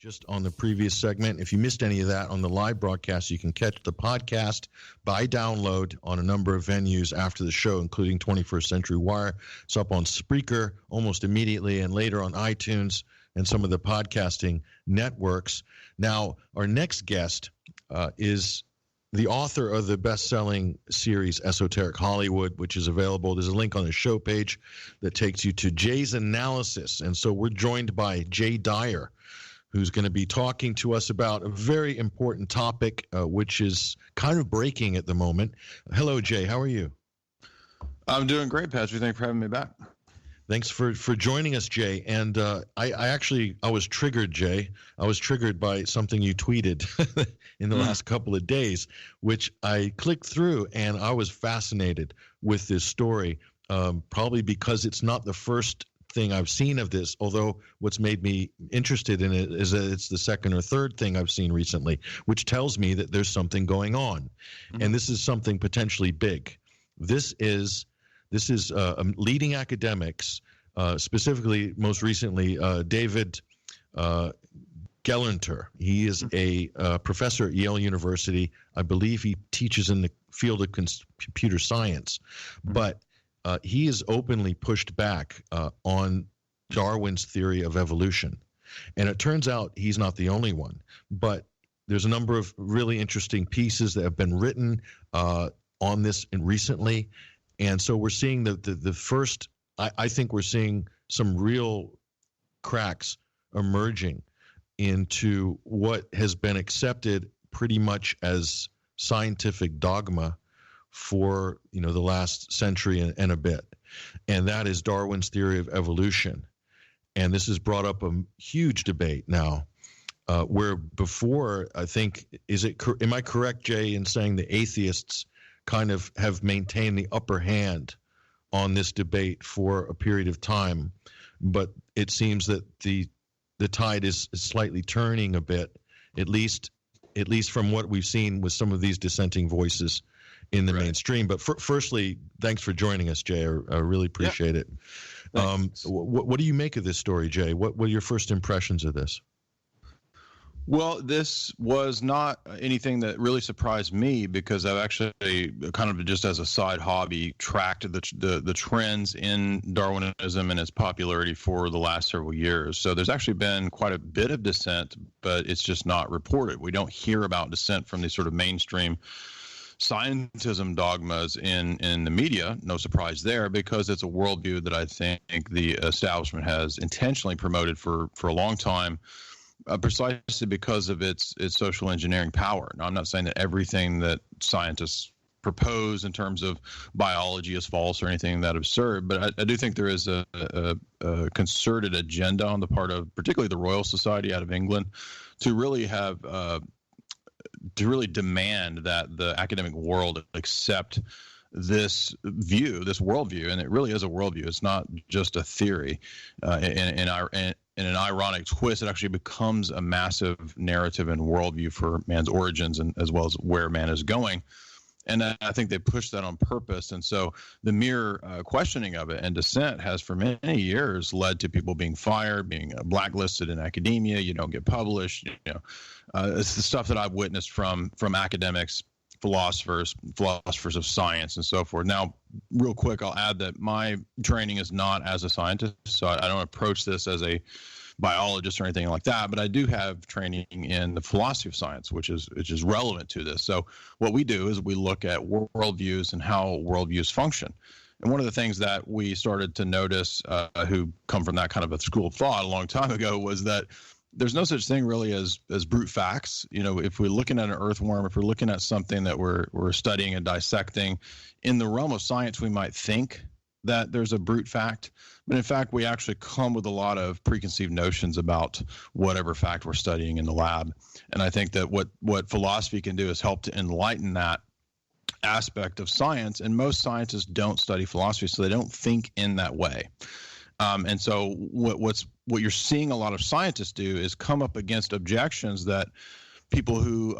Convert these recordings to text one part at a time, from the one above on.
just on the previous segment. If you missed any of that on the live broadcast, you can catch the podcast by download on a number of venues after the show, including 21st Century Wire. It's up on Spreaker almost immediately and later on iTunes and some of the podcasting networks. Now, our next guest is the author of the best-selling series Esoteric Hollywood, which is available. There's a link on the show page that takes you to Jay's analysis. And so we're joined by Jay Dyer, who's going to be talking to us about a very important topic, which is kind of breaking at the moment. Hello, Jay. How are you? I'm doing great, Patrick. Thanks for having me back. Thanks for joining us, Jay. And I was triggered, Jay. I was triggered by something you tweeted in the last couple of days, which I clicked through, and I was fascinated with this story, probably because it's not the first thing I've seen of this, although what's made me interested in it is that it's the second or third thing I've seen recently, which tells me that there's something going on. And this is something potentially big. This is leading academics, specifically, most recently, David Gelernter. He is a professor at Yale University. I believe he teaches in the field of computer science, but he has openly pushed back on Darwin's theory of evolution. And it turns out he's not the only one, but there's a number of really interesting pieces that have been written on this recently. And so we're seeing the first, I think we're seeing some real cracks emerging into what has been accepted pretty much as scientific dogma for the last century and a bit. And that is Darwin's theory of evolution. And this has brought up a huge debate now, where before, I think, am I correct, Jay, in saying the atheists kind of have maintained the upper hand on this debate for a period of time, but it seems that the tide is slightly turning a bit, at least from what we've seen with some of these dissenting voices in the mainstream. But firstly, thanks for joining us, Jay. I really appreciate it. What do you make of this story, Jay? What were your first impressions of this? Well, this was not anything that really surprised me, because I've actually kind of just as a side hobby tracked the trends in Darwinism and its popularity for the last several years. So there's actually been quite a bit of dissent, but it's just not reported. We don't hear about dissent from these sort of mainstream scientism dogmas in the media. No surprise there, because it's a worldview that I think the establishment has intentionally promoted for a long time. Precisely because of its social engineering power. Now, I'm not saying that everything that scientists propose in terms of biology is false or anything that absurd, but I do think there is a concerted agenda on the part of particularly the Royal Society out of England to really have to really demand that the academic world accept this view, this worldview, and it really is a worldview. It's not just a theory. In an ironic twist, it actually becomes a massive narrative and worldview for man's origins, and as well as where man is going. And I think they push that on purpose. And so the mere questioning of it and dissent has for many years led to people being fired, being blacklisted in academia. You don't get published. It's the stuff that I've witnessed from academics, philosophers of science, and so forth. Now, real quick, I'll add that my training is not as a scientist, so I don't approach this as a biologist or anything like that, but I do have training in the philosophy of science, which is relevant to this. So what we do is we look at worldviews and how worldviews function. And one of the things that we started to notice, who come from that kind of a school of thought a long time ago, was that there's no such thing really as brute facts. If we're looking at an earthworm, if we're looking at something that we're studying and dissecting, in the realm of science, we might think that there's a brute fact, but in fact, we actually come with a lot of preconceived notions about whatever fact we're studying in the lab. And I think that what philosophy can do is help to enlighten that aspect of science. And most scientists don't study philosophy, so they don't think in that way. And so what you're seeing a lot of scientists do is come up against objections that people who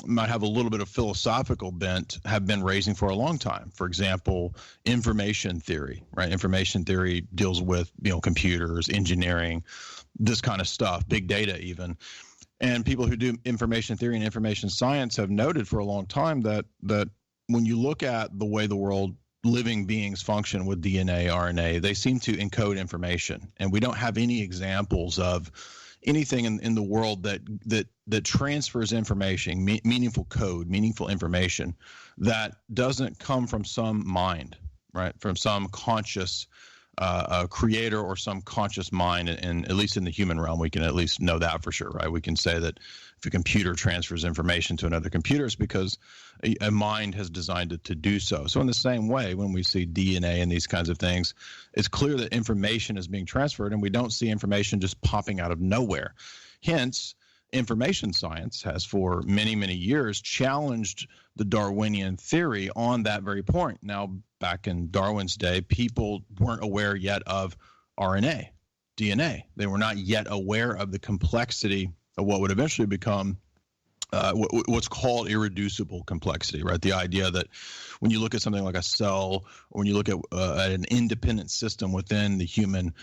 might have a little bit of philosophical bent have been raising for a long time. For example, information theory, right? Information theory deals with, computers, engineering, this kind of stuff, big data even. And people who do information theory and information science have noted for a long time that when you look at the way the world living beings function with DNA, RNA, they seem to encode information. And we don't have any examples of anything in the world that transfers information, meaningful code, meaningful information that doesn't come from some mind, right? From some conscious creator or some conscious mind, and at least in the human realm, we can at least know that for sure, right? We can say that if a computer transfers information to another computer, it's because a mind has designed it to do so. So in the same way, when we see DNA and these kinds of things, it's clear that information is being transferred, and we don't see information just popping out of nowhere. Hence, information science has for many, many years challenged the Darwinian theory on that very point. Now, back in Darwin's day, people weren't aware yet of RNA, DNA. They were not yet aware of the complexity of what would eventually become what's called irreducible complexity, right? The idea that when you look at something like a cell, or when you look at an independent system within the human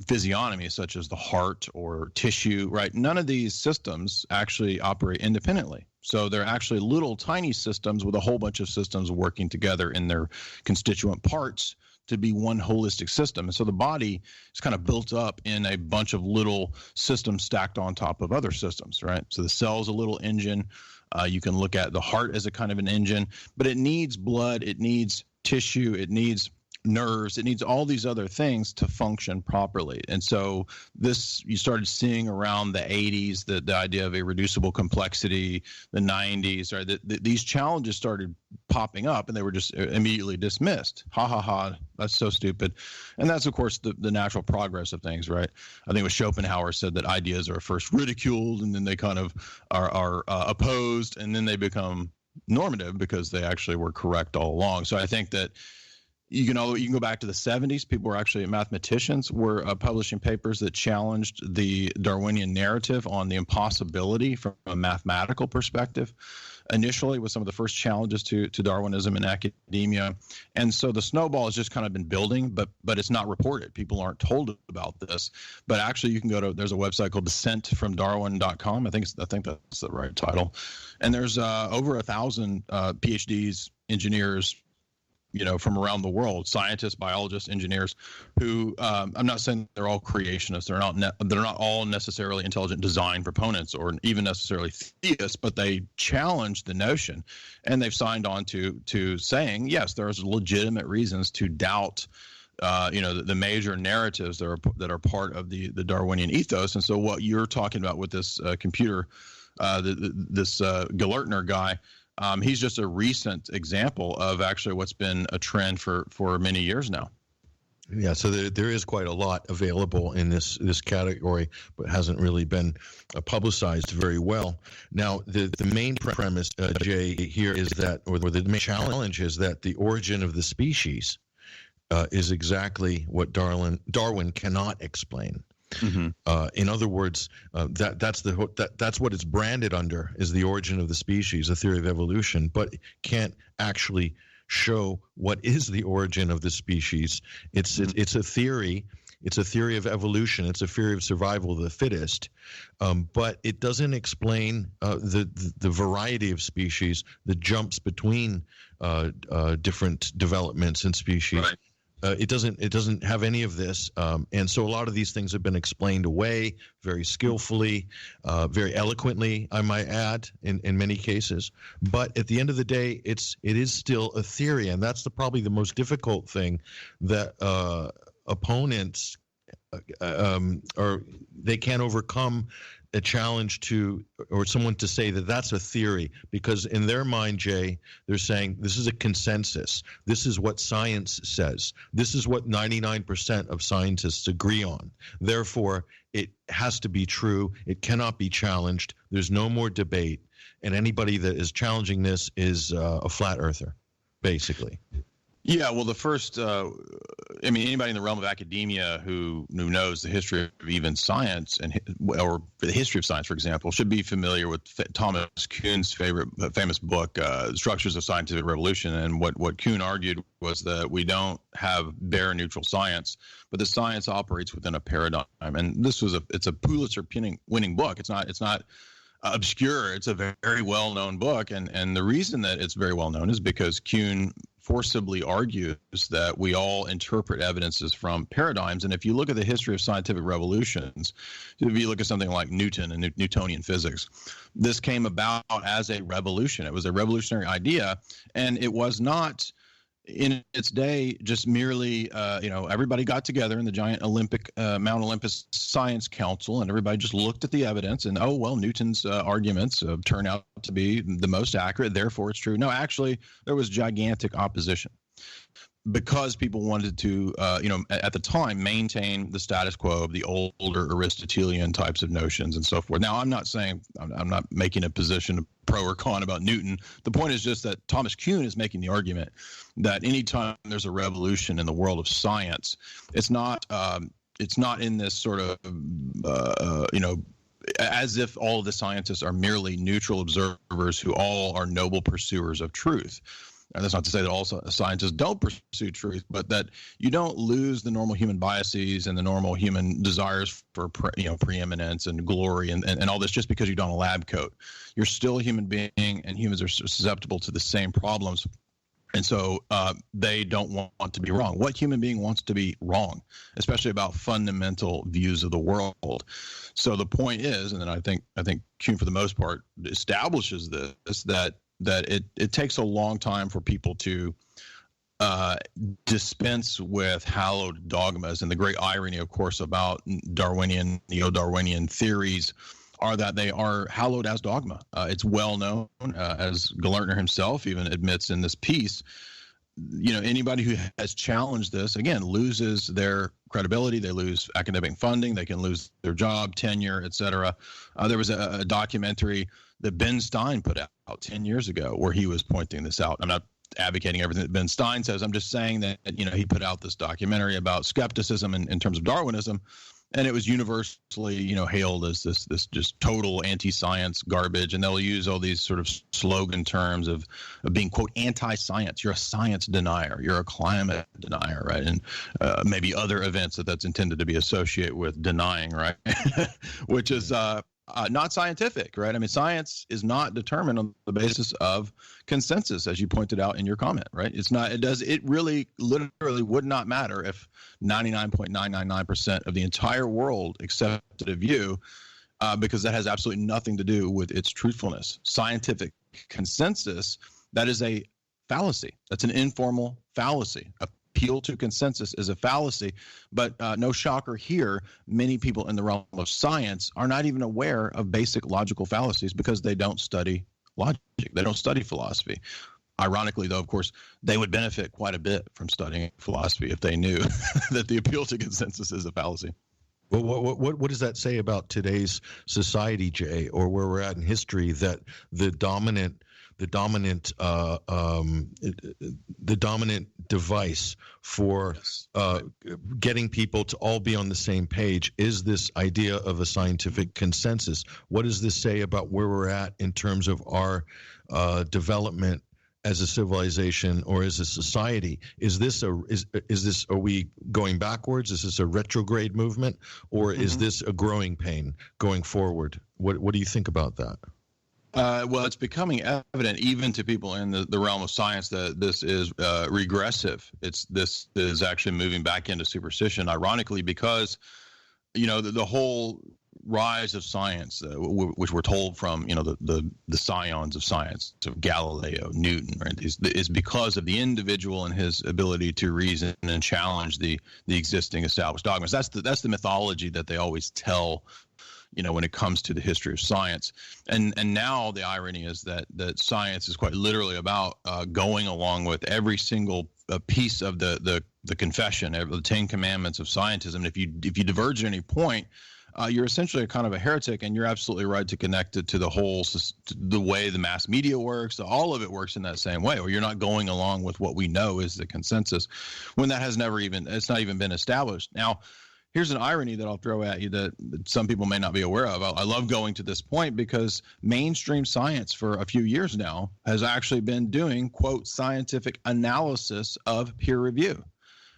physiognomy, such as the heart or tissue, right? None of these systems actually operate independently. So they're actually little tiny systems with a whole bunch of systems working together in their constituent parts to be one holistic system. And so the body is kind of built up in a bunch of little systems stacked on top of other systems, right? So the cell is a little engine. You can look at the heart as a kind of an engine, but it needs blood, it needs tissue, it needs nerves, it needs all these other things to function properly. And so this, you started seeing around the 80s, the idea of irreducible complexity, the 90s, right? These challenges started popping up, and they were just immediately dismissed. Ha ha ha, that's so stupid. And that's, of course, the natural progress of things, right? I think it was Schopenhauer said that ideas are first ridiculed, and then they kind of are opposed, and then they become normative because they actually were correct all along. So I think that you can go back to the 70s. People were actually, mathematicians were publishing papers that challenged the Darwinian narrative on the impossibility from a mathematical perspective. Initially, was some of the first challenges to Darwinism in academia. And so the snowball has just kind of been building, but it's not reported. People aren't told about this. But actually, you can go to, there's a website called descentfromdarwin.com. I think that's the right title. And there's over 1,000 PhDs, engineers, from around the world, scientists, biologists, engineers, who I'm not saying they're all creationists. They're not all necessarily intelligent design proponents or even necessarily theists, but they challenge the notion, and they've signed on to saying, yes, there's legitimate reasons to doubt the major narratives that are part of the Darwinian ethos. And so what you're talking about with this computer, this Gellertner guy, he's just a recent example of actually what's been a trend for many years now. Yeah, so there is quite a lot available in this category, but hasn't really been publicized very well. Now, the main premise, Jay, here is that, or the main challenge is that the origin of the species is exactly what Darwin cannot explain. Mm-hmm. In other words, that's what it's branded under, is the origin of the species, a theory of evolution, but can't actually show what is the origin of the species. It's a theory. It's a theory of evolution. It's a theory of survival of the fittest, but it doesn't explain the variety of species, the jumps between different developments in species. Right. It doesn't have any of this, and so a lot of these things have been explained away very skillfully, very eloquently, I might add, in many cases. But at the end of the day, it is still a theory, and that's probably the most difficult thing that opponents they can't overcome a challenge to, or someone to say that that's a theory, because in their mind, Jay, they're saying this is a consensus. This is what science says. This is what 99% of scientists agree on. Therefore, it has to be true. It cannot be challenged. There's no more debate. And anybody that is challenging this is a flat earther, basically. Yeah, well, the first, anybody in the realm of academia who knows the history of even science or the history of science, for example, should be familiar with Thomas Kuhn's famous book, Structures of Scientific Revolution. And what Kuhn argued was that we don't have bare neutral science, but the science operates within a paradigm. And it's a Pulitzer-winning book. It's not obscure. It's a very well-known book, and the reason that it's very well known is because Kuhn forcibly argues that we all interpret evidences from paradigms. And if you look at the history of scientific revolutions, if you look at something like Newton and Newtonian physics, this came about as a revolution. It was a revolutionary idea, and it was not in its day just merely everybody got together in the giant Mount Olympus Science Council, and everybody just looked at the evidence and Newton's arguments turn out to be the most accurate, therefore it's true. No, actually there was gigantic opposition because people wanted to at the time maintain the status quo of the older Aristotelian types of notions and so forth. Now, I'm not making a position pro or con about Newton. The point is just that Thomas Kuhn is making the argument that anytime there's a revolution in the world of science, it's not in this sort of as if all of the scientists are merely neutral observers who all are noble pursuers of truth. And that's not to say that all scientists don't pursue truth, but that you don't lose the normal human biases and the normal human desires for preeminence and glory and all this just because you don a lab coat. You're still a human being, and humans are susceptible to the same problems. And so they don't want to be wrong. What human being wants to be wrong, especially about fundamental views of the world? So the point is, and then I think Kuhn for the most part establishes this, that it takes a long time for people to dispense with hallowed dogmas. And the great irony, of course, about neo-Darwinian theories are that they are hallowed as dogma. It's well known, as Galertner himself even admits in this piece. Anybody who has challenged this, again, loses their credibility. They lose academic funding. They can lose their job, tenure, et cetera. There was a documentary that Ben Stein put out 10 years ago where he was pointing this out. I'm not advocating everything that Ben Stein says. I'm just saying that, he put out this documentary about skepticism in terms of Darwinism, and it was universally, hailed as this just total anti-science garbage. And they'll use all these sort of slogan terms of being, quote, anti-science. You're a science denier. You're a climate denier, right? And maybe other events that's intended to be associated with denying, right? Which is not scientific, right? I mean, science is not determined on the basis of consensus, as you pointed out in your comment, right? It's not. It really, literally would not matter if 99.999% of the entire world accepted a view, because that has absolutely nothing to do with its truthfulness. Scientific consensus, that is a fallacy. That's an informal fallacy. Appeal to consensus is a fallacy, but no shocker here, many people in the realm of science are not even aware of basic logical fallacies because they don't study logic. They don't study philosophy. Ironically, though, of course, they would benefit quite a bit from studying philosophy if they knew that the appeal to consensus is a fallacy. Well, what does that say about today's society, Jay, or where we're at in history, that the dominant device for getting people to all be on the same page is this idea of a scientific consensus? What does this say about where we're at in terms of our development as a civilization or as a society? Are we going backwards? Is this a retrograde movement, or is this a growing pain going forward? What do you think about that? Well, it's becoming evident even to people in the realm of science that this is regressive. This is actually moving back into superstition, ironically, because the whole rise of science, which we're told from the scions of science, of Galileo, Newton, right, is because of the individual and his ability to reason and challenge the existing established dogmas. That's the mythology that they always tell, when it comes to the history of science. And now the irony is that science is quite literally about going along with every single piece of the confession, the 10 commandments of scientism. If you diverge at any point, you're essentially a kind of a heretic, and you're absolutely right to connect it to the way the mass media works. All of it works in that same way, where you're not going along with what we know is the consensus, when that has it's not even been established. Now, here's an irony that I'll throw at you that some people may not be aware of. I love going to this point because mainstream science for a few years now has actually been doing, quote, scientific analysis of peer review.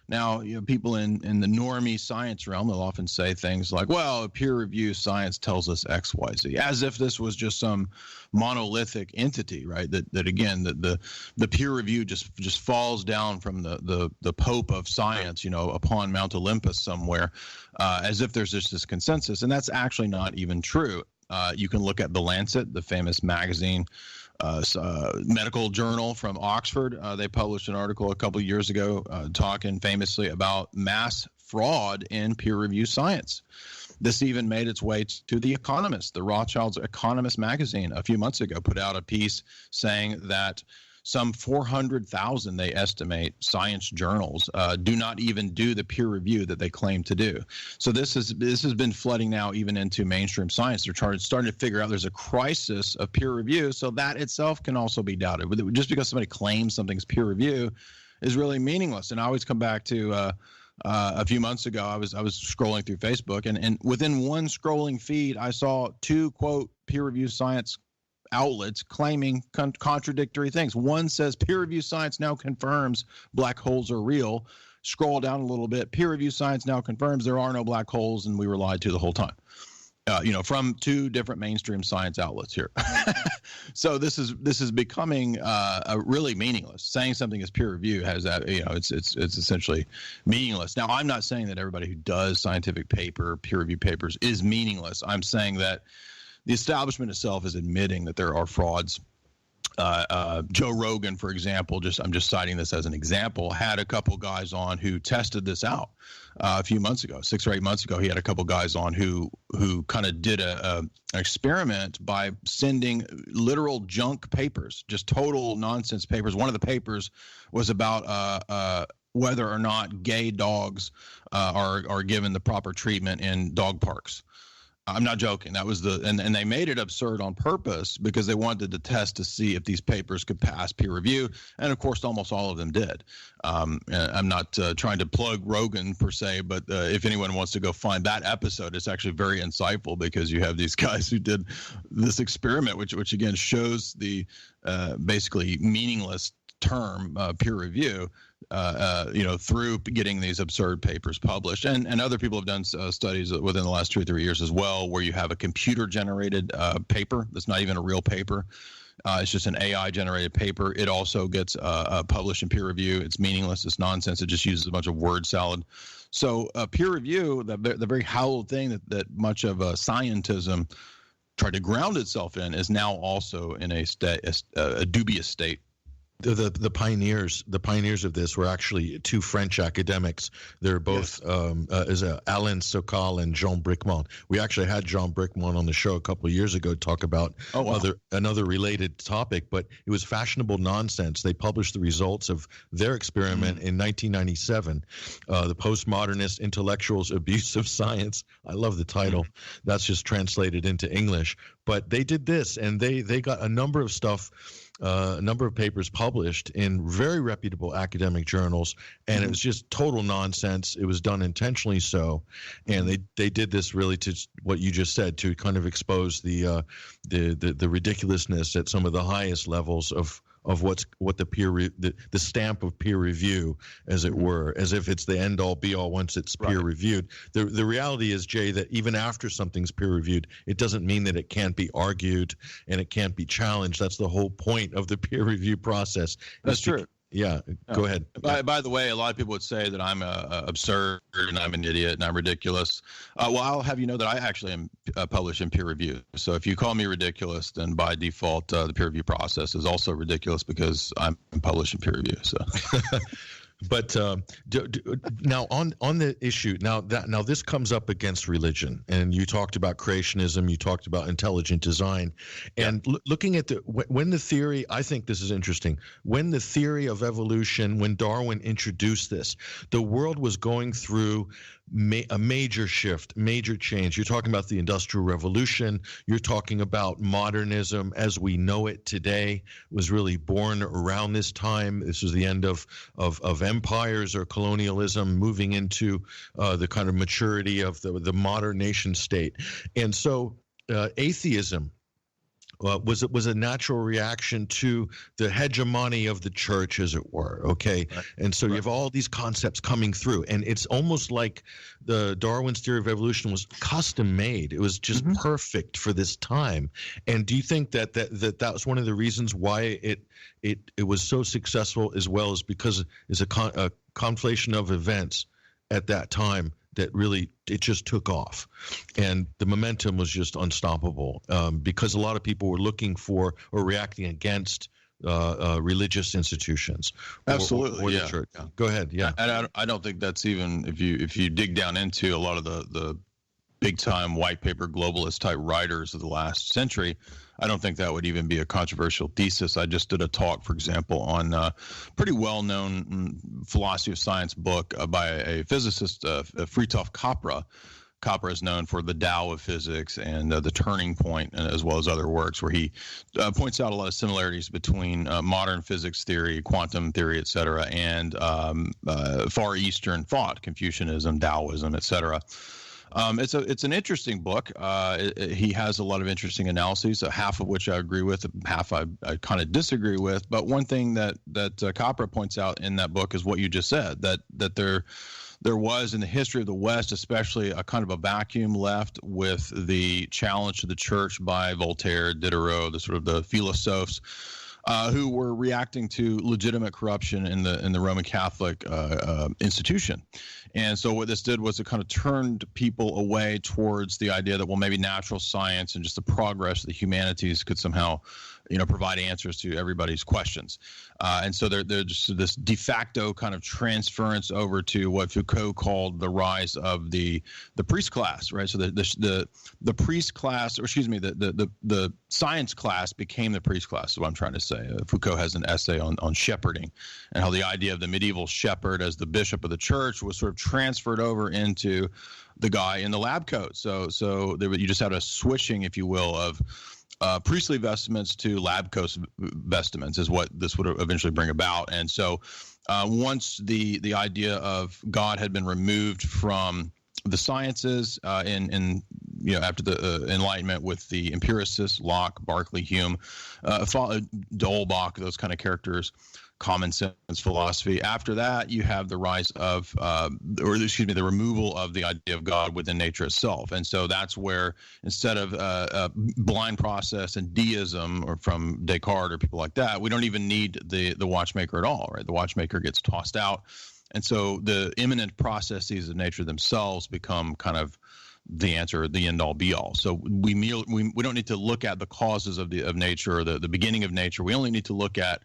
Now, people in the normie science realm, they'll often say things like, well, peer review science tells us X, Y, Z, as if this was just some monolithic entity, right? That again, the peer review just falls down from the Pope of science, upon Mount Olympus somewhere, as if there's just this consensus. And that's actually not even true. You can look at The Lancet, the famous magazine, medical journal from Oxford. They published an article a couple of years ago talking famously about mass fraud in peer-reviewed science. This even made its way to The Economist. The Rothschilds' Economist magazine a few months ago put out a piece saying that some 400,000, they estimate, science journals do not even do the peer review that they claim to do. So this has been flooding now even into mainstream science. They're starting to figure out there's a crisis of peer review, so that itself can also be doubted. Just because somebody claims something's peer review is really meaningless. And I always come back to a few months ago, I was scrolling through Facebook, and within one scrolling feed, I saw two, quote, peer review science outlets claiming contradictory things. One says peer review science now confirms black holes are real. Scroll down a little bit. Peer review science now confirms there are no black holes and we were lied to the whole time. From two different mainstream science outlets here. So this is becoming really meaningless. Saying something is peer review has that, it's essentially meaningless. Now, I'm not saying that everybody who does scientific peer review papers is meaningless. I'm saying that the establishment itself is admitting that there are frauds. Joe Rogan, for example, I'm just citing this as an example, had a couple guys on who tested this out a few months ago, 6 or 8 months ago. He had a couple guys on who kind of did an experiment by sending literal junk papers, just total nonsense papers. One of the papers was about whether or not gay dogs are given the proper treatment in dog parks. I'm not joking. That was and they made it absurd on purpose because they wanted to test to see if these papers could pass peer review. And of course, almost all of them did. I'm not trying to plug Rogan per se, but if anyone wants to go find that episode, it's actually very insightful because you have these guys who did this experiment, which again shows the basically meaningless term peer review, through getting these absurd papers published. And other people have done studies within the last 2 or 3 years as well, where you have a computer-generated paper that's not even a real paper. It's just an AI-generated paper. It also gets published in peer review. It's meaningless. It's nonsense. It just uses a bunch of word salad. So peer review, the very hallowed thing that much of scientism tried to ground itself in, is now also in a dubious state. The pioneers of this were actually two French academics. They're both Alain Sokal and Jean Bricmont. We actually had Jean Bricmont on the show a couple of years ago to talk about another related topic, but it was fashionable nonsense. They published the results of their experiment in 1997, the PostModernist Intellectuals, Abuse of Science. I love the title. That's just translated into English. But they did this, and they got a number of papers published in very reputable academic journals, and it was just total nonsense. It was done intentionally so, and they did this really to what you just said, to kind of expose the ridiculousness at some of the highest levels of what the stamp of peer review, as it were, as if it's the end all be all once it's peer reviewed. The reality is, Jay, that even after something's peer reviewed, it doesn't mean that it can't be argued and it can't be challenged. That's the whole point of the peer review process. That's true. Yeah, go ahead. By the way, a lot of people would say that I'm absurd and I'm an idiot and I'm ridiculous. Well, I'll have you know that I actually am published in peer review. So if you call me ridiculous, then by default, the peer review process is also ridiculous because I'm published in peer review. So. But now on the issue, now this comes up against religion, and you talked about creationism, you talked about intelligent design, and looking at when the theory, I think this is interesting, when the theory of evolution, when Darwin introduced this, the world was going through a major shift, major change. You're talking about the Industrial Revolution. You're talking about modernism as we know it today was really born around this time. This was the end of empires or colonialism, moving into the kind of maturity of the modern nation state. And so atheism was a natural reaction to the hegemony of the church, as it were. Okay, right. And so you have all these concepts coming through, and it's almost like the Darwin's theory of evolution was custom made. It was just perfect for this time. And do you think that was one of the reasons why it was so successful, as well as because it's a conflation of events at that time that really it just took off, and the momentum was just unstoppable, because a lot of people were looking for or reacting against religious institutions. Absolutely, or yeah. The church. Go ahead, yeah. And I don't think that's even, if you dig down into a lot of the big time white paper globalist type writers of the last century, I don't think that would even be a controversial thesis. I just did a talk, for example, on a pretty well-known philosophy of science book by a physicist, Fritjof Capra. Capra is known for the Tao of physics and the Turning Point, as well as other works where he points out a lot of similarities between modern physics theory, quantum theory, et cetera, and Far Eastern thought, Confucianism, Taoism, et cetera. It's an interesting book. He has a lot of interesting analyses, half of which I agree with, half I kind of disagree with. But one thing that Capra points out in that book is what you just said, that there was in the history of the West, especially a kind of a vacuum left with the challenge to the church by Voltaire, Diderot, the sort of the philosophes, who were reacting to legitimate corruption in the Roman Catholic institution. And so what this did was it kind of turned people away towards the idea that, well, maybe natural science and just the progress of the humanities could somehow, provide answers to everybody's questions. And so there's just this de facto kind of transference over to what Foucault called the rise of the priest class, right? So the priest class, or excuse me, the science class became the priest class, is what I'm trying to say. Foucault has an essay on shepherding, and how the idea of the medieval shepherd as the bishop of the church was sort of transferred over into the guy in the lab coat. So you just had a switching, if you will, of priestly vestments to lab coat vestments is what this would eventually bring about. And so once the idea of God had been removed from the sciences after the Enlightenment with the empiricists, Locke, Berkeley, Hume, D'Holbach, those kind of characters, common sense philosophy. After that, you have the rise of, the removal of the idea of God within nature itself. And so that's where, instead of blind process and deism, or from Descartes or people like that, we don't even need the watchmaker at all, right? The watchmaker gets tossed out. And so the immanent processes of nature themselves become kind of the answer, the end all be all. So we don't need to look at the causes of nature, or the beginning of nature. We only need to look at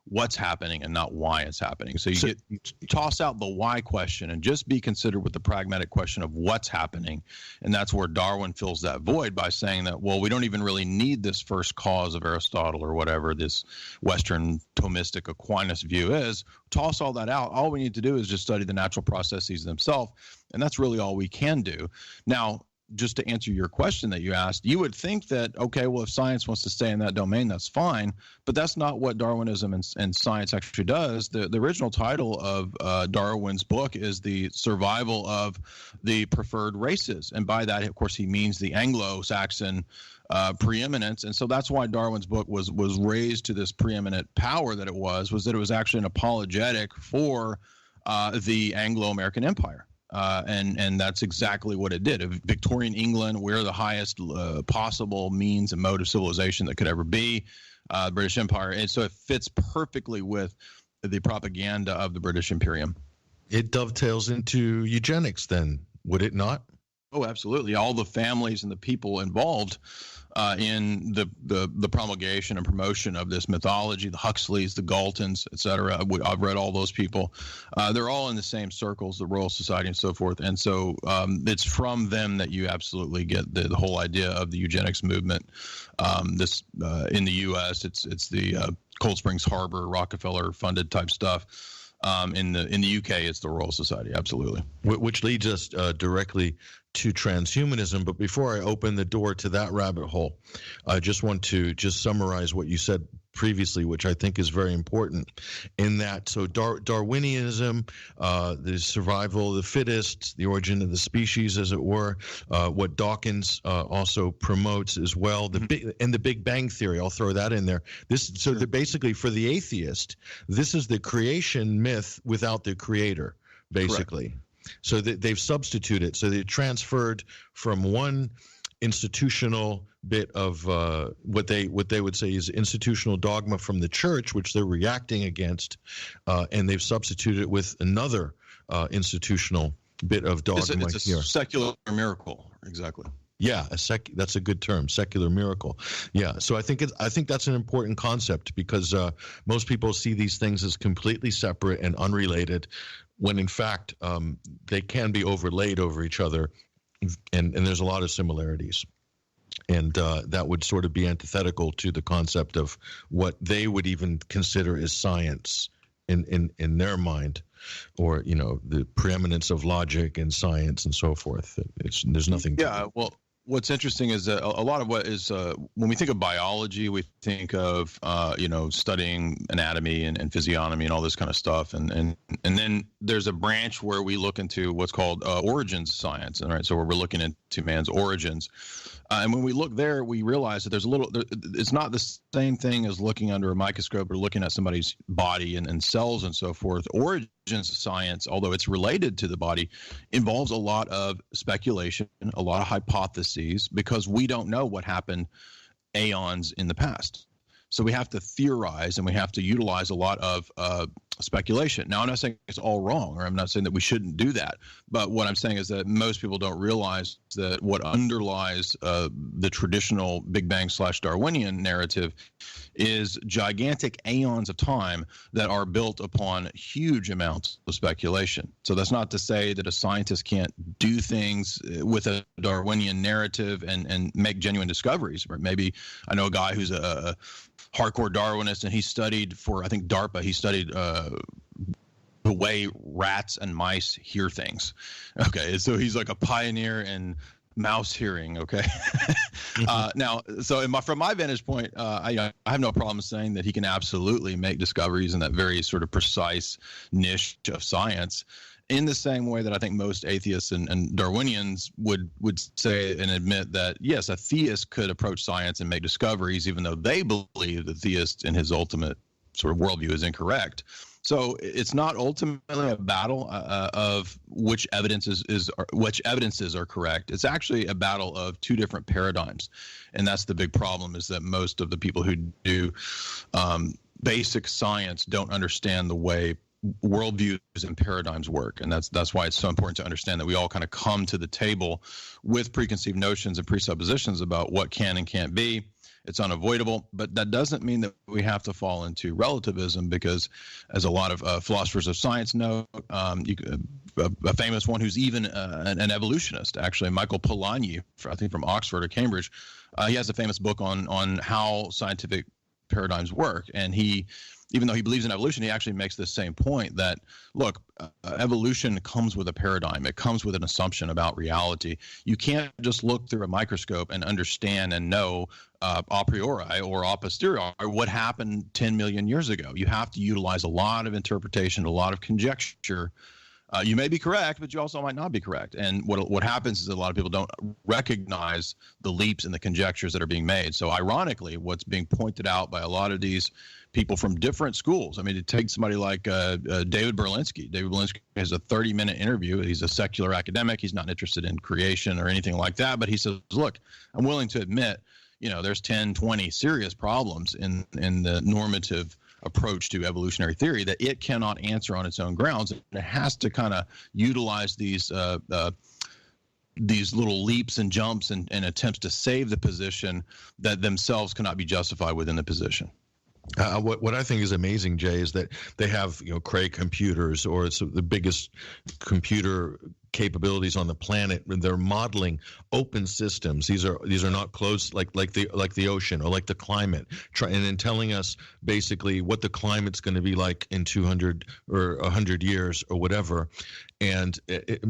what's happening and not why it's happening. So you toss out the why question and just be considered with the pragmatic question of what's happening. And that's where Darwin fills that void by saying that, well, we don't even really need this first cause of Aristotle or whatever this Western Thomistic Aquinas view is. Toss all that out. All we need to do is just study the natural processes themselves. And that's really all we can do. Now, just to answer your question that you asked, you would think that, okay, well, if science wants to stay in that domain, that's fine. But that's not what Darwinism and science actually does. The original title of Darwin's book is The Survival of the Preferred Races. And by that, of course, he means the Anglo-Saxon preeminence. And so that's why Darwin's book was raised to this preeminent power that it was that it was actually an apologetic for the Anglo-American Empire. And that's exactly what it did. Victorian England, we're the highest possible means and mode of civilization that could ever be, the British Empire. And so it fits perfectly with the propaganda of the British Imperium. It dovetails into eugenics then, would it not? Oh, absolutely. All the families and the people involved in the promulgation and promotion of this mythology, the Huxleys, the Galtons, et cetera. I've read all those people. They're all in the same circles, the Royal Society and so forth. And so it's from them that you absolutely get the whole idea of the eugenics movement. In the U.S., it's the Cold Springs Harbor, Rockefeller funded type stuff. In the UK, it's the Royal Society, absolutely. Which leads us directly to transhumanism. But before I open the door to that rabbit hole, I just want to summarize what you said previously, which I think is very important in that. So Darwinism, the survival of the fittest, the origin of the species, as it were, what Dawkins also promotes as well, the Big Bang Theory. I'll throw that in there. Basically, for the atheist, this is the creation myth without the creator, basically. Correct. So they've substituted. So they transferred from one institutional bit of what they would say is institutional dogma from the church, which they're reacting against, and they've substituted it with another institutional bit of dogma. It's a secular miracle, exactly. Yeah, that's a good term, secular miracle. Yeah, so I think that's an important concept because most people see these things as completely separate and unrelated, when in fact they can be overlaid over each other, and there's a lot of similarities. And that would sort of be antithetical to the concept of what they would even consider as science in their mind, or the preeminence of logic and science and so forth. There's nothing. Yeah, well, what's interesting is that a lot of what is when we think of biology, we think of studying anatomy and physiognomy and all this kind of stuff, and then there's a branch where we look into what's called origins science, and right, so we're looking into man's origins. And when we look there, we realize that it's not the same thing as looking under a microscope or looking at somebody's body and cells and so forth. Origins science, although it's related to the body, involves a lot of speculation, a lot of hypotheses, because we don't know what happened aeons in the past. So we have to theorize, and we have to utilize a lot of speculation. Now, I'm not saying it's all wrong, or I'm not saying that we shouldn't do that. But what I'm saying is that most people don't realize that what underlies the traditional Big Bang / Darwinian narrative is gigantic aeons of time that are built upon huge amounts of speculation. So that's not to say that a scientist can't do things with a Darwinian narrative and make genuine discoveries. Or maybe I know a guy who's a hardcore Darwinist, and he studied for, I think, DARPA. He studied the way rats and mice hear things. Okay, so he's like a pioneer in mouse hearing. Okay, now, so from my vantage point, I have no problem saying that he can absolutely make discoveries in that very sort of precise niche of science, in the same way that I think most atheists and Darwinians would say and admit that, yes, a theist could approach science and make discoveries, even though they believe the theist in his ultimate sort of worldview is incorrect. So it's not ultimately a battle of which evidences are correct. It's actually a battle of two different paradigms, and that's the big problem. Is that most of the people who do basic science don't understand the way worldviews and paradigms work, and that's why it's so important to understand that we all kind of come to the table with preconceived notions and presuppositions about what can and can't be. It's unavoidable, but that doesn't mean that we have to fall into relativism, because, as a lot of philosophers of science know, a famous one who's even an evolutionist, actually, Michael Polanyi, I think from Oxford or Cambridge, he has a famous book on how scientific paradigms work, and even though he believes in evolution, he actually makes this same point that, look, evolution comes with a paradigm. It comes with an assumption about reality. You can't just look through a microscope and understand and know a priori or a posteriori what happened 10 million years ago. You have to utilize a lot of interpretation, a lot of conjecture. You may be correct, but you also might not be correct. And what happens is that a lot of people don't recognize the leaps and the conjectures that are being made. So ironically, what's being pointed out by a lot of these people from different schools. I mean, to take somebody like David Berlinski. David Berlinski has a 30-minute interview. He's a secular academic. He's not interested in creation or anything like that. But he says, look, I'm willing to admit, there's 10, 20 serious problems in the normative approach to evolutionary theory that it cannot answer on its own grounds. And it has to kind of utilize these little leaps and jumps and attempts to save the position that themselves cannot be justified within the position. What I think is amazing, Jay, is that they have Cray computers, or it's the biggest computer capabilities on the planet. They're modeling open systems. These are not closed like the ocean or like the climate. And then telling us basically what the climate's going to be like in 200 or 100 years or whatever, and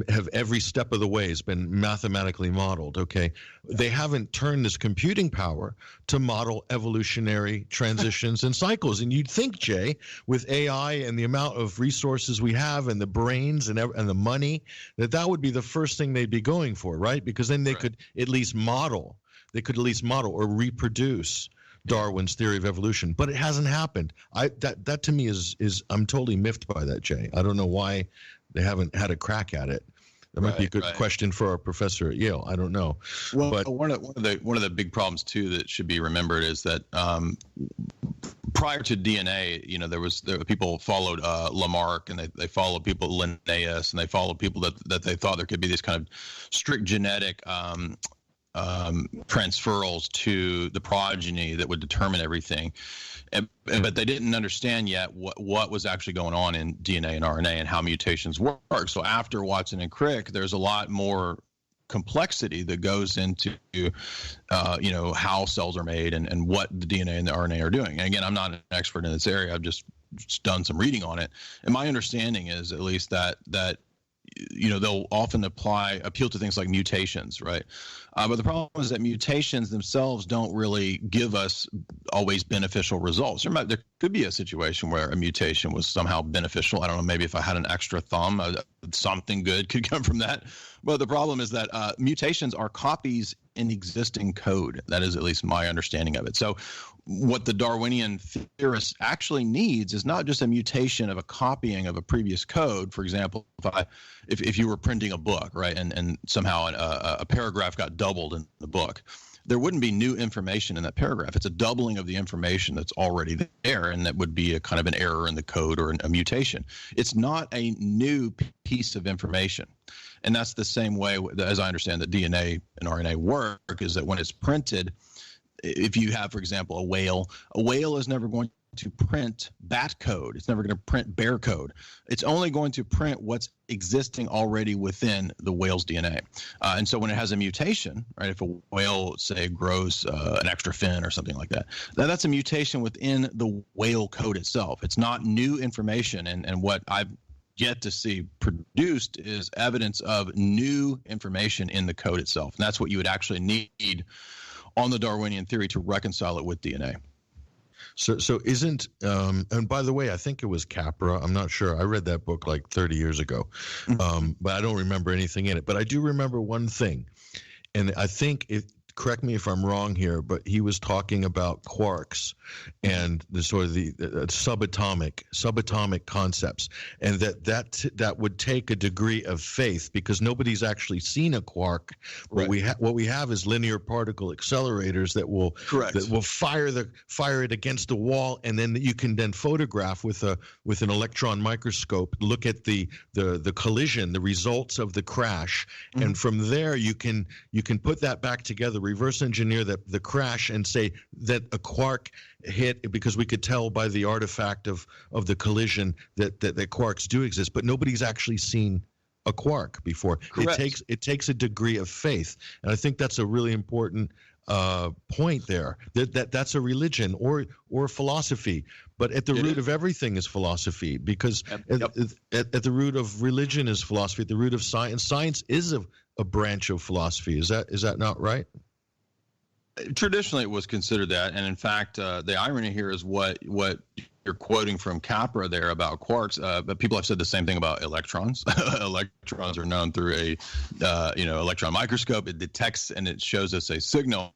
have every step of the way has been mathematically modeled. Okay, they haven't turned this computing power to model evolutionary transitions and cycles. And you'd think, Jay, with AI and the amount of resources we have and the brains and the money, that would be the first thing they'd be going for, right? Because then they could at least model. They could at least model or reproduce Darwin's theory of evolution, but it hasn't happened. That to me is I'm totally miffed by that, Jay. I don't know why they haven't had a crack at it. That might be a good question for our professor at Yale. I don't know. Well, but one of the big problems too that should be remembered is that prior to DNA, there were people followed Lamarck, and they followed people Linnaeus, and they followed people that they thought there could be this kind of strict genetic transferals to the progeny that would determine everything. But they didn't understand yet what was actually going on in DNA and RNA and how mutations work. So after Watson and Crick, there's a lot more complexity that goes into how cells are made and what the DNA and the RNA are doing. And again, I'm not an expert in this area. I've just done some reading on it. And my understanding is at least that they'll often appeal to things like mutations, right? But the problem is that mutations themselves don't really give us always beneficial results. There could be a situation where a mutation was somehow beneficial. I don't know, maybe if I had an extra thumb, something good could come from that. But the problem is that mutations are copies in existing code. That is at least my understanding of it. So what the Darwinian theorist actually needs is not just a mutation of a copying of a previous code. For example, if you were printing a book, right, and somehow a paragraph got doubled in the book, there wouldn't be new information in that paragraph. It's a doubling of the information that's already there, and that would be a kind of an error in the code or a mutation. It's not a new piece of information. And that's the same way, as I understand, that DNA and RNA work, is that when it's printed, if you have, for example, a whale is never going to print bat code. It's never going to print bear code. It's only going to print what's existing already within the whale's DNA. And so when it has a mutation, right, if a whale, say, grows an extra fin or something like that, that's a mutation within the whale code itself. It's not new information. And what I've yet to see produced is evidence of new information in the code itself. And that's what you would actually need on the Darwinian theory to reconcile it with DNA. So isn't and by the way, I think it was Capra. I'm not sure. I read that book like 30 years ago, but I don't remember anything in it. But I do remember one thing, and I think correct me if I'm wrong here, but he was talking about quarks and the sort of the subatomic concepts, and that would take a degree of faith, because nobody's actually seen a quark. Right. What we have is linear particle accelerators that will fire it against the wall, and then you can then photograph with an electron microscope, look at the collision, the results of the crash, and from there you can put that back together, reverse engineer the crash, and say that a quark hit, because we could tell by the artifact of the collision that quarks do exist, but nobody's actually seen a quark before. Correct. It takes a degree of faith, and I think that's a really important point there. That's a religion or philosophy, but at the root of everything is philosophy, because at the root of religion is philosophy. At the root of science, science is a branch of philosophy. Is that not right? Traditionally, it was considered that, and in fact, the irony here is what you're quoting from Capra there about quarks. But people have said the same thing about electrons. Electrons are known through a electron microscope. It detects and it shows us a signal.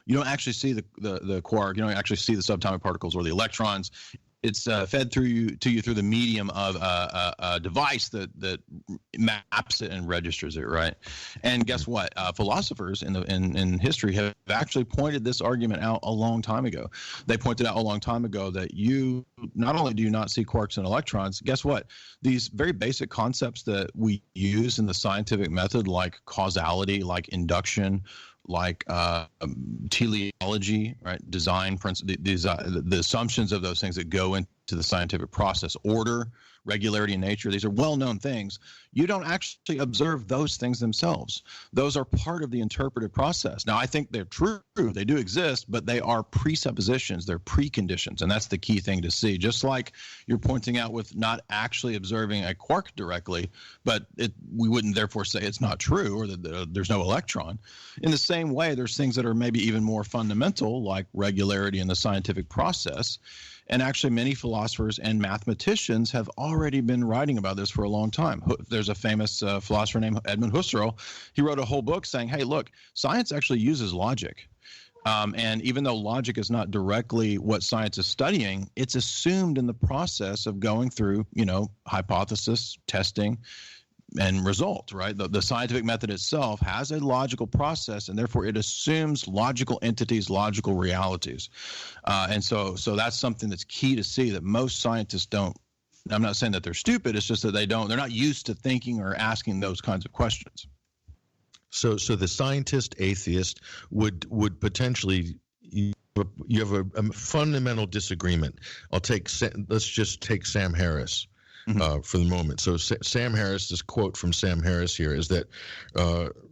You don't actually see the quark. You don't actually see the subatomic particles or the electrons. It's fed to you through the medium of a device that maps it and registers it, right? And guess what? Philosophers in history have actually pointed this argument out a long time ago. They pointed out a long time ago that you not only do you not see quarks and electrons, guess what? These very basic concepts that we use in the scientific method, like causality, like induction, like teleology, right? Design principle, the assumptions of those things that go into to the scientific process. Order, regularity in nature, these are well-known things. You don't actually observe those things themselves. Those are part of the interpretive process. Now, I think they're true. They do exist, but they are presuppositions. They're preconditions, and that's the key thing to see. Just like you're pointing out with not actually observing a quark directly, but we wouldn't therefore say it's not true or that there's no electron. In the same way, there's things that are maybe even more fundamental, like regularity in the scientific process. And actually, many philosophers and mathematicians have already been writing about this for a long time. There's a famous philosopher named Edmund Husserl. He wrote a whole book saying, hey, look, science actually uses logic. And even though logic is not directly what science is studying, it's assumed in the process of going through, hypothesis, testing, and result, right? The scientific method itself has a logical process, and therefore it assumes logical entities, logical realities. And so that's something that's key to see, that most scientists don't. I'm not saying that they're stupid. It's just that they're not used to thinking or asking those kinds of questions. So the scientist atheist would potentially, you have a fundamental disagreement. Let's just take Sam Harris. For the moment. So Sam Harris, this quote from Sam Harris here is that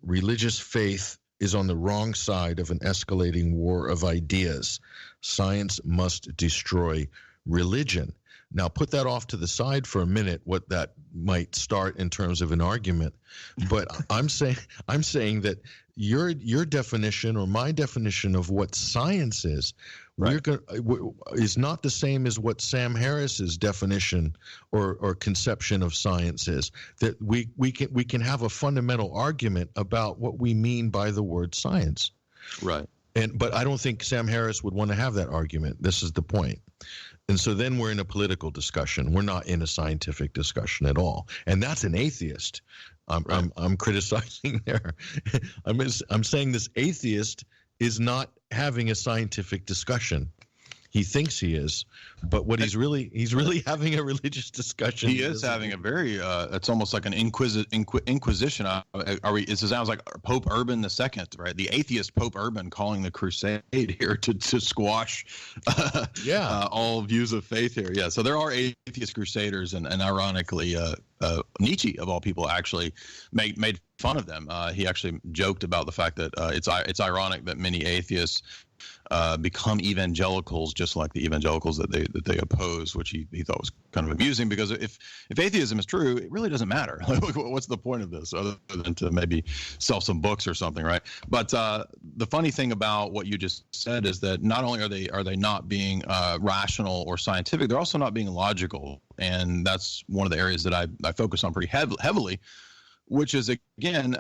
religious faith is on the wrong side of an escalating war of ideas. Science must destroy religion. Now, put that off to the side for a minute, what that might start in terms of an argument. But I'm saying that your definition or my definition of what science is, right, is not the same as what Sam Harris's definition or conception of science is. That we can have a fundamental argument about what we mean by the word science. Right. But I don't think Sam Harris would want to have that argument. This is the point. And so then we're in a political discussion. We're not in a scientific discussion at all. And that's an atheist. I'm criticizing there. I'm saying this atheist is not having a scientific discussion. He thinks he is, but what he's really having a religious discussion. He is having a very it's almost like an inquisition. It sounds like Pope Urban II, right? The atheist Pope Urban calling the crusade here to squash all views of faith here. Yeah, so there are atheist crusaders, and ironically, Nietzsche of all people actually made fun of them. He actually joked about the fact that it's ironic that many atheists become evangelicals, just like the evangelicals that they oppose, which he thought was kind of amusing, because if atheism is true, it really doesn't matter. What's the point of this other than to maybe sell some books or something, right? But the funny thing about what you just said is that not only are they not being rational or scientific, they're also not being logical, and that's one of the areas that I focus on pretty heavily. Which is, again,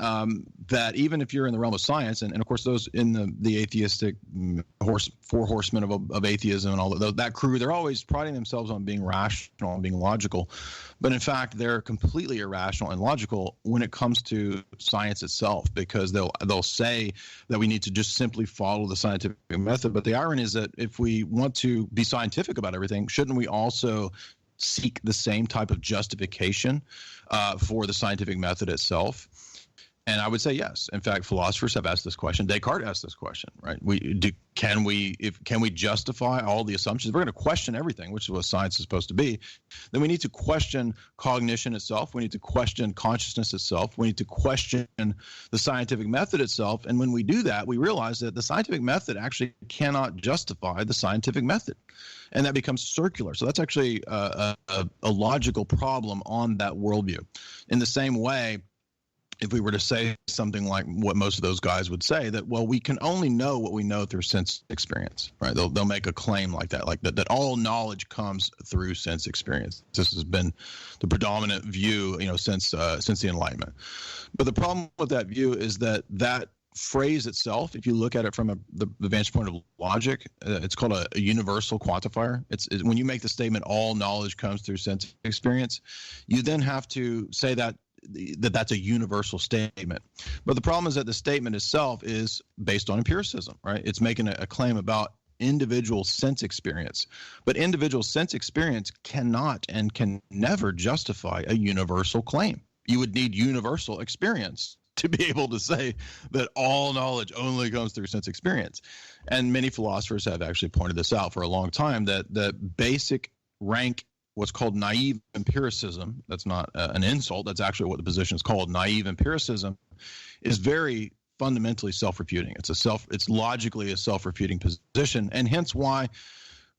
that even if you're in the realm of science, and of course those in the atheistic four horsemen of atheism and all that crew, they're always priding themselves on being rational and being logical. But in fact, they're completely irrational and logical when it comes to science itself, because they'll say that we need to just simply follow the scientific method. But the irony is that if we want to be scientific about everything, shouldn't we also seek the same type of justification for the scientific method itself? And I would say yes. In fact, philosophers have asked this question. Descartes asked this question, right? Can we justify all the assumptions? If we're going to question everything, which is what science is supposed to be, then we need to question cognition itself. We need to question consciousness itself. We need to question the scientific method itself. And when we do that, we realize that the scientific method actually cannot justify the scientific method. And that becomes circular. So that's actually a logical problem on that worldview. In the same way, if we were to say something like what most of those guys would say, that, well, we can only know what we know through sense experience, right? They'll make a claim like that all knowledge comes through sense experience. This has been the predominant view, since the Enlightenment. But the problem with that view is that phrase itself, if you look at it from the vantage point of logic, it's called a universal quantifier. It's when you make the statement all knowledge comes through sense experience, you then have to say that's a universal statement. But the problem is that the statement itself is based on empiricism, right? It's making a claim about individual sense experience. But individual sense experience cannot and can never justify a universal claim. You would need universal experience to be able to say that all knowledge only comes through sense experience. And many philosophers have actually pointed this out for a long time, that basic rank what's called naive empiricism. That's not an insult. That's actually what the position is called. Naive empiricism is very fundamentally self-refuting. It's logically a self-refuting position, and hence why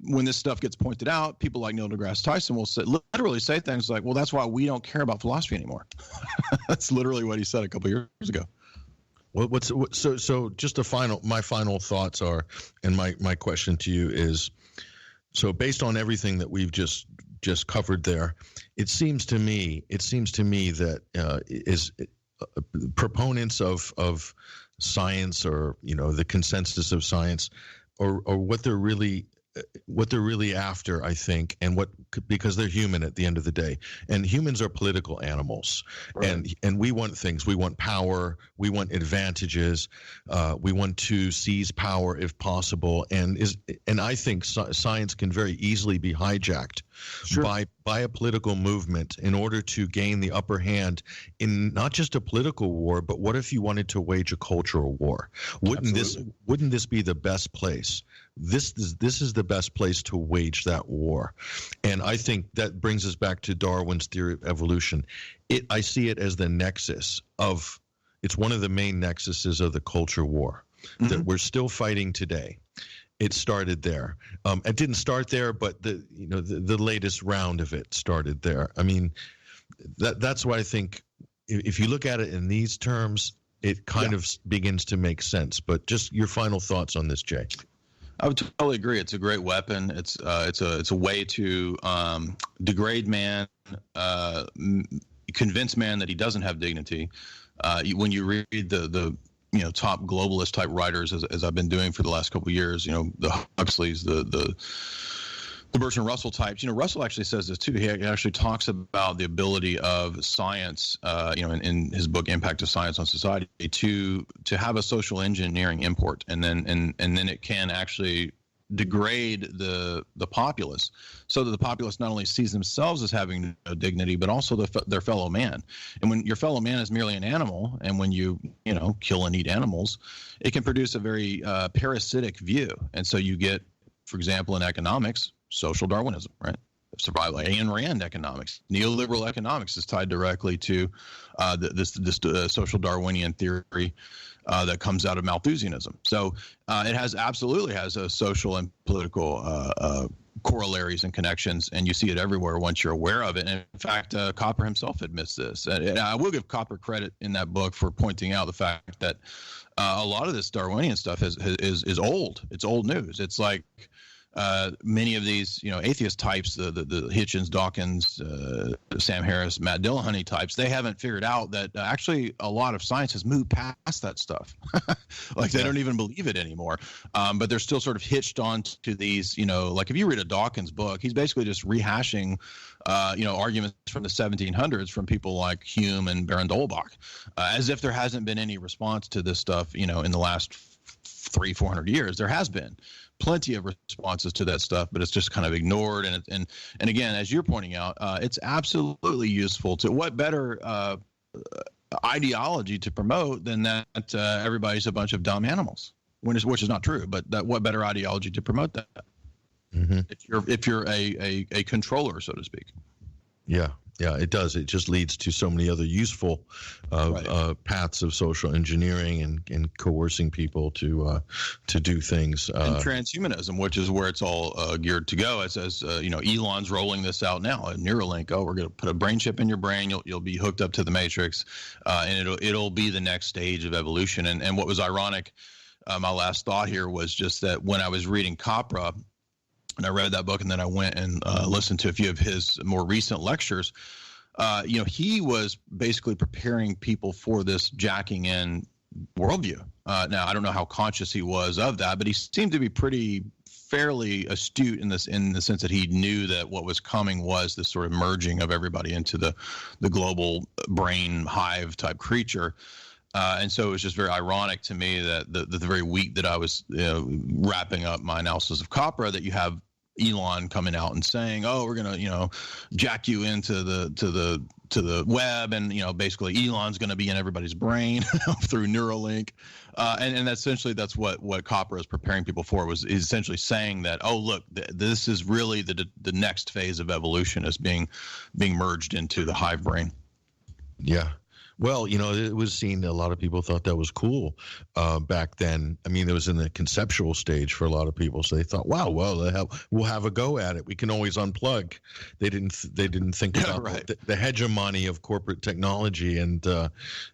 when this stuff gets pointed out, people like Neil deGrasse Tyson will literally say things like, well, that's why we don't care about philosophy anymore. That's literally what he said a couple of years ago. So just my final thoughts are, and my question to you is, so based on everything that we've just covered there, it seems to me that proponents of science, or the consensus of science, or what they're really after, I think, and because they're human at the end of the day, and humans are political animals, right. and we want things. We want power. We want advantages. We want to seize power if possible. And I think science can very easily be hijacked by a political movement in order to gain the upper hand in not just a political war, but what if you wanted to wage a cultural war? Wouldn't this be the best place? This is the best place to wage that war. And I think that brings us back to Darwin's theory of evolution. I see it as the nexus it's one of the main nexuses of the culture war that we're still fighting today. It started there. It didn't start there, but the latest round of it started there. I mean, that's why I think if you look at it in these terms, it kind of begins to make sense. But just your final thoughts on this, Jay. I would totally agree. It's a great weapon. It's a way to degrade man, convince man that he doesn't have dignity. When you read the top globalist type writers, as I've been doing for the last couple of years, the Huxleys, the Bertrand Russell types. Russell actually says this too. He actually talks about the ability of science, in his book Impact of Science on Society, to have a social engineering import, and then it can actually degrade the populace, so that the populace not only sees themselves as having no dignity, but also their fellow man. And when your fellow man is merely an animal, and when you kill and eat animals, it can produce a very parasitic view. And so you get, for example, in economics, social Darwinism, right? Survival, Ayn Rand economics, neoliberal economics is tied directly to this social Darwinian theory that comes out of Malthusianism. So it absolutely has a social and political corollaries and connections, and you see it everywhere once you're aware of it. And in fact, Copper himself admits this. And I will give Copper credit in that book for pointing out the fact that a lot of this Darwinian stuff is old. It's old news. It's like many of these, atheist types, the Hitchens, Dawkins, Sam Harris, Matt Dillahunty types, they haven't figured out that actually a lot of science has moved past that stuff. They don't even believe it anymore. But they're still sort of hitched on to these, like if you read a Dawkins book, he's basically just rehashing, arguments from the 1700s from people like Hume and Baron d'Holbach, as if there hasn't been any response to this stuff, in the last 300-400 years. There has been plenty of responses to that stuff, but it's just kind of ignored. And again, as you're pointing out, it's absolutely useful to what better ideology to promote than that everybody's a bunch of dumb animals, which is not true, but what better ideology to promote that? Mm-hmm. If you're a controller, so to speak. Yeah, it does. It just leads to so many other useful paths of social engineering and coercing people to do things. And transhumanism, which is where it's all geared to go. It says, Elon's rolling this out now at Neuralink. Oh, we're going to put a brain chip in your brain. You'll be hooked up to the Matrix, and it'll be the next stage of evolution. And what was ironic, my last thought here was just that when I was reading Capra, and I read that book, and then I went and listened to a few of his more recent lectures. He was basically preparing people for this jacking in worldview. Now, I don't know how conscious he was of that, but he seemed to be fairly astute in the sense that he knew that what was coming was this sort of merging of everybody into the global brain hive type creature. And so it was just very ironic to me that the very week that I was wrapping up my analysis of Capra, that you have Elon coming out and saying, "Oh, we're gonna, jack you into the web, and basically Elon's going to be in everybody's brain through Neuralink," and essentially that's what Copper is preparing people for, is essentially saying that, oh, look, this is really the next phase of evolution is being merged into the hive brain. Yeah. Well, it was seen, a lot of people thought that was cool back then. I mean, it was in the conceptual stage for a lot of people. So they thought, wow, well, we'll have a go at it. We can always unplug. They didn't think about the hegemony of corporate technology and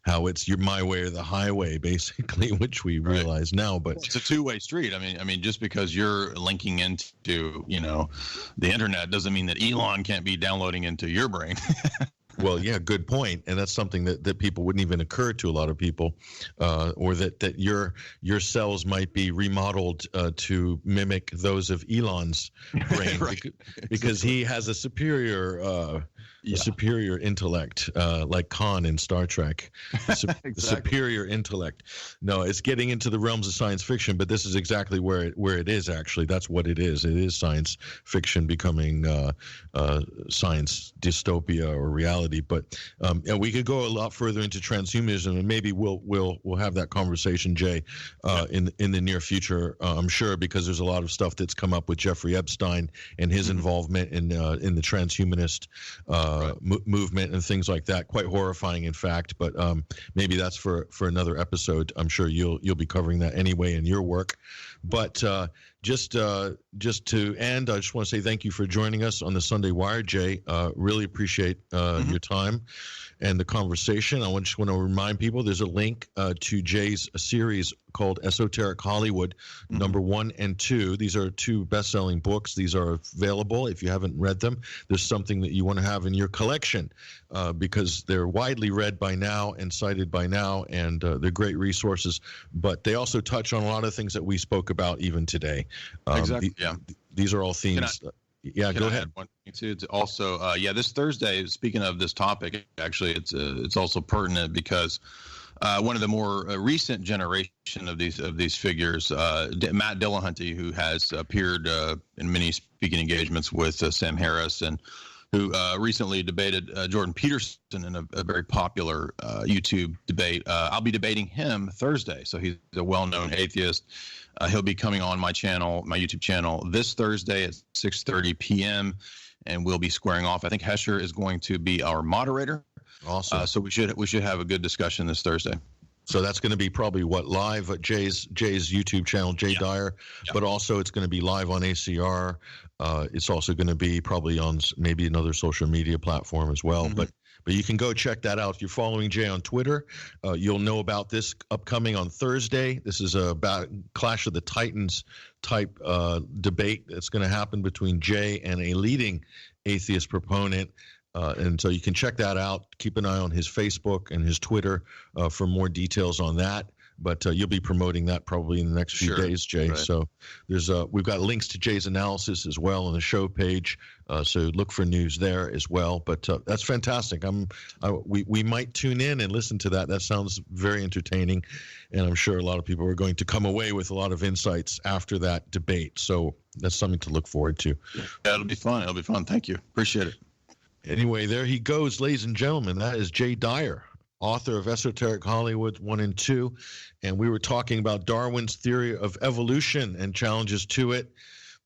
how it's my way or the highway, basically, which we realize now. But it's a two-way street. I mean, just because you're linking into, the internet doesn't mean that Elon can't be downloading into your brain. Well, yeah, good point, and that's something that people wouldn't even occur to a lot of people, or that your cells might be remodeled to mimic those of Elon's brain, because he has a superior intellect, like Khan in Star Trek. Exactly. Superior intellect. No, it's getting into the realms of science fiction, but this is exactly where it is. Actually, that's what it is. It is science fiction becoming science dystopia or reality. But and we could go a lot further into transhumanism, and maybe we'll have that conversation, Jay, in the near future. I'm sure, because there's a lot of stuff that's come up with Jeffrey Epstein and his involvement in the transhumanist movement and things like that. Quite horrifying, in fact. But maybe that's for another episode. I'm sure you'll be covering that anyway in your work. But just to end, I just want to say thank you for joining us on the Sunday Wire, Jay. Really appreciate your time and the conversation. I just want to remind people there's a link to Jay's series called Esoteric Hollywood, number 1 and 2. These are 2 best-selling books. These are available. If you haven't read them, there's something that you want to have in your collection, because they're widely read by now and cited by now, and they're great resources. But they also touch on a lot of things that we spoke about even today. Exactly. These are all themes. Go ahead. It's also, this Thursday, speaking of this topic, actually, it's also pertinent because one of the more recent generation of these figures, Matt Dillahunty, who has appeared in many speaking engagements with Sam Harris, and who recently debated Jordan Peterson in a very popular YouTube debate. I'll be debating him Thursday. So he's a well-known atheist. He'll be coming on my YouTube channel, this Thursday at 6:30 p.m., and we'll be squaring off. I think Hesher is going to be our moderator. Awesome. So we should have a good discussion this Thursday. So that's going to be probably live at Jay's YouTube channel, Jay Dyer, but also it's going to be live on ACR. It's also going to be probably on maybe another social media platform as well. But you can go check that out. If you're following Jay on Twitter, you'll know about this upcoming on Thursday. This is about Clash of the Titans type debate that's going to happen between Jay and a leading atheist proponent. And so you can check that out. Keep an eye on his Facebook and his Twitter for more details on that. But you'll be promoting that probably in the next few days, Jay. Right. So we've got links to Jay's analysis as well on the show page. So look for news there as well. But that's fantastic. We might tune in and listen to that. That sounds very entertaining, and I'm sure a lot of people are going to come away with a lot of insights after that debate. So that's something to look forward to. Yeah, it'll be fun. Thank you. Appreciate it. Anyway, there he goes, ladies and gentlemen. That is Jay Dyer, author of Esoteric Hollywood 1 and 2. And we were talking about Darwin's theory of evolution and challenges to it.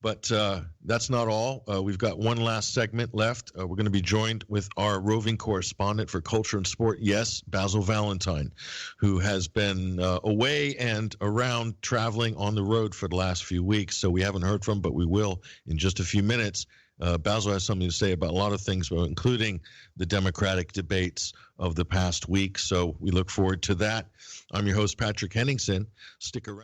But that's not all. We've got one last segment left. We're going to be joined with our roving correspondent for culture and sport, Basil Valentine, who has been away and around traveling on the road for the last few weeks. So we haven't heard from him, but we will in just a few minutes. Basil has something to say about a lot of things, including the Democratic debates of the past week. So we look forward to that. I'm your host, Patrick Henningsen. Stick around.